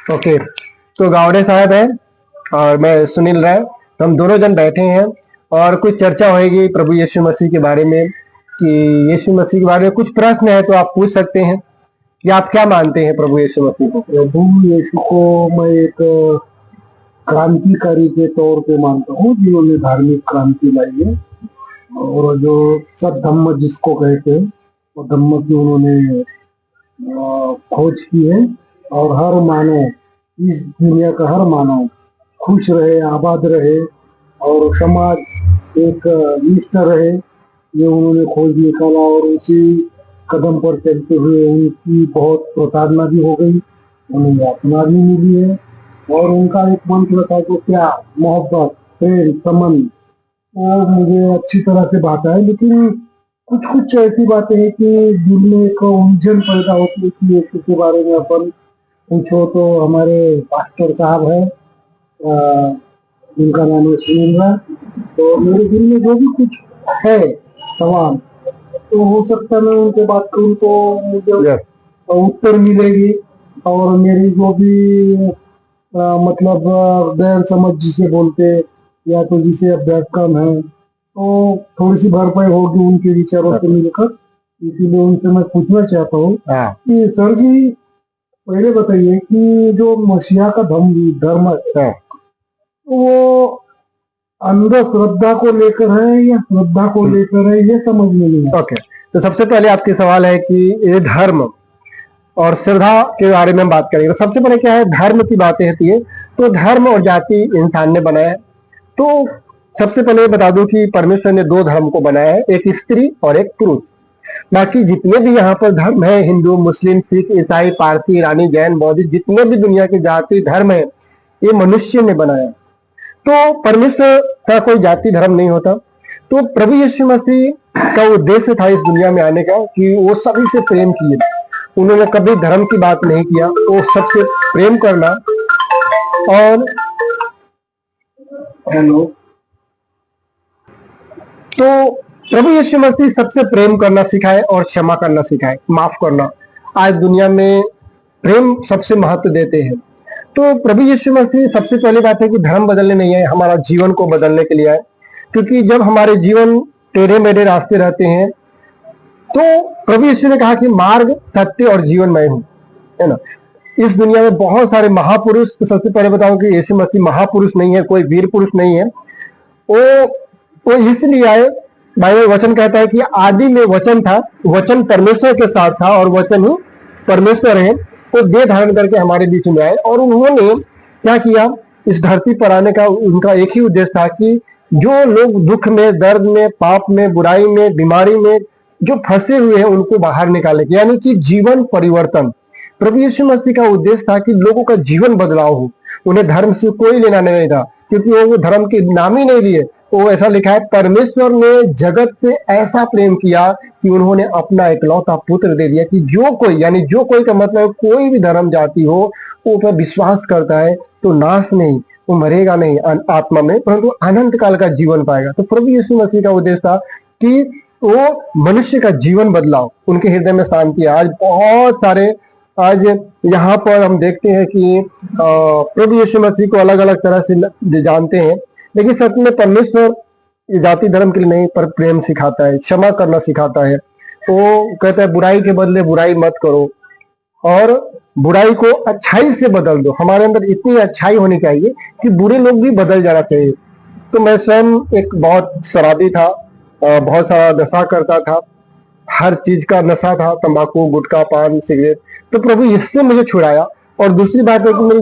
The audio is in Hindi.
ओके, तो गावड़े साहब है और मैं सुनील राय, तो हम दोनों जन बैठे हैं और कुछ चर्चा होगी प्रभु यीशु मसीह के बारे में कि यीशु मसीह के बारे में कुछ प्रश्न है तो आप पूछ सकते हैं कि आप क्या मानते हैं प्रभु यीशु मसीह को। प्रभु यीशु को मैं एक क्रांतिकारी के तौर पे मानता हूँ जिन्होंने धार्मिक क्रांति लाई है, और जो सब धम्म जिसको कहते हैं वो धम्म की उन्होंने खोज की है, और हर मानव, इस दुनिया का हर मानव खुश रहे, आबाद रहे और समाज एक निष्ठ रहे, ये उन्होंने खोज निकाला। और उसी कदम पर चलते हुए उनकी बहुत प्रताड़ना भी हो गई, उन्हें यातना भी मिली है, और उनका एक मंत्र था जो क्या मोहब्बत, प्रेम, समन, वो मुझे अच्छी तरह से बात है। लेकिन कुछ कुछ ऐसी बातें हैं कि दिल में एक उलझन पैदा होती है कि यीशु के बारे में अपन पूछो तो हमारे पास्टर साहब है, जिनका नाम है सुनील राय, तो मेरे दिल में जो भी कुछ है सवाल, तो हो सकता है मैं उनसे बात करूं तो मुझे उत्तर मिलेगी, और मेरी जो भी मतलब गैर समझ जिसे बोलते या तो जिसे अभ्यास कम है, तो थोड़ी सी भरपाई होगी उनके विचारों से मिलकर। इसीलिए उनसे मैं पूछना चाहता हूँ कि सर जी, पहले बताइए कि जो मसीहा का धर्म है वो अंधश्रद्धा को लेकर है या श्रद्धा को लेकर है, ये समझ में नहीं। ओके, तो सबसे पहले आपके सवाल है कि ये धर्म और श्रद्धा के बारे में हम बात करेंगे। तो सबसे पहले क्या है, धर्म की बातें होती है तो धर्म और जाति इंसान ने बनाया है। तो सबसे पहले बता दूं कि परमेश्वर ने दो धर्म को बनाया है, एक स्त्री और एक पुरुष। बाकी जितने भी यहाँ पर धर्म है, हिंदू, मुस्लिम, सिख, ईसाई, पारसी, ईरानी, जैन, बौद्धिस्ट, जितने भी दुनिया के जाति धर्म है ये मनुष्य ने बनाया। तो परमेश्वर का कोई जाति धर्म नहीं होता। तो प्रभु यीशु मसीह का उद्देश्य था इस दुनिया में आने का कि वो सभी से प्रेम किए। उन्होंने कभी धर्म की बात नहीं किया, वो सबसे प्रेम करना और तो प्रभु यीशु मसीह सबसे प्रेम करना सिखाए और क्षमा करना सिखाए, माफ करना। आज दुनिया में प्रेम सबसे महत्व देते हैं। तो प्रभु यीशु मसीह सबसे पहली बात है कि धर्म बदलने नहीं है, हमारा जीवन को बदलने के लिए आए। क्योंकि जब हमारे जीवन टेढ़े मेढ़े रास्ते रहते हैं तो प्रभु यीशु ने कहा कि मार्ग, सत्य और जीवन मैं हूं, है ना। इस दुनिया में बहुत सारे महापुरुष, तो सबसे पहले बताऊं कि यीशु मसीह महापुरुष नहीं है, कोई वीर पुरुष नहीं है। वो इसलिए आए, बाइबल वचन कहता है कि आदि में वचन था, वचन परमेश्वर के साथ था और वचन ही परमेश्वर है। वो देह धारण करके हमारे बीच में आए और उन्होंने क्या किया, इस धरती पर आने का उनका एक ही उद्देश्य था कि जो लोग दुख में, दर्द में, पाप में, बुराई में, बीमारी में जो फंसे हुए हैं उनको बाहर निकाले, यानी कि जीवन परिवर्तन। प्रभु यीशु मसीह का उद्देश्य था कि लोगों का जीवन बदलाव हो। उन्हें धर्म से कोई लेना नहीं था, क्योंकि वो धर्म के नाम ही नहीं लिए। वो ऐसा लिखा है, परमेश्वर ने जगत से ऐसा प्रेम किया कि उन्होंने अपना इकलौता पुत्र दे दिया कि जो कोई, यानी जो कोई का मतलब कोई भी धर्म जाति हो, वो पर विश्वास करता है तो नाश नहीं, वो मरेगा नहीं आत्मा में, परंतु अनंत काल का जीवन पाएगा। तो प्रभु यीशु मसीह का उद्देश्य था कि वो मनुष्य का जीवन बदलाव, उनके हृदय में शांति। आज बहुत सारे, आज यहाँ पर हम देखते हैं कि प्रभु यीशु मसीह को अलग अलग तरह से जानते हैं, लेकिन सच में परमेश्वर जाति धर्म के लिए नहीं पर प्रेम सिखाता है, क्षमा करना सिखाता है। वो कहता है बुराई के बदले बुराई मत करो और बुराई को अच्छाई से बदल दो। हमारे अंदर इतनी अच्छाई होनी चाहिए कि बुरे लोग भी बदल जाना चाहिए। तो मैं स्वयं एक बहुत शराबी था, बहुत सारा नशा करता था, हर चीज का नशा था, तंबाकू, गुटखा, पान, सिगरेट। तो प्रभु इससे मुझे छुड़ाया। और दूसरी बात है कि मेरी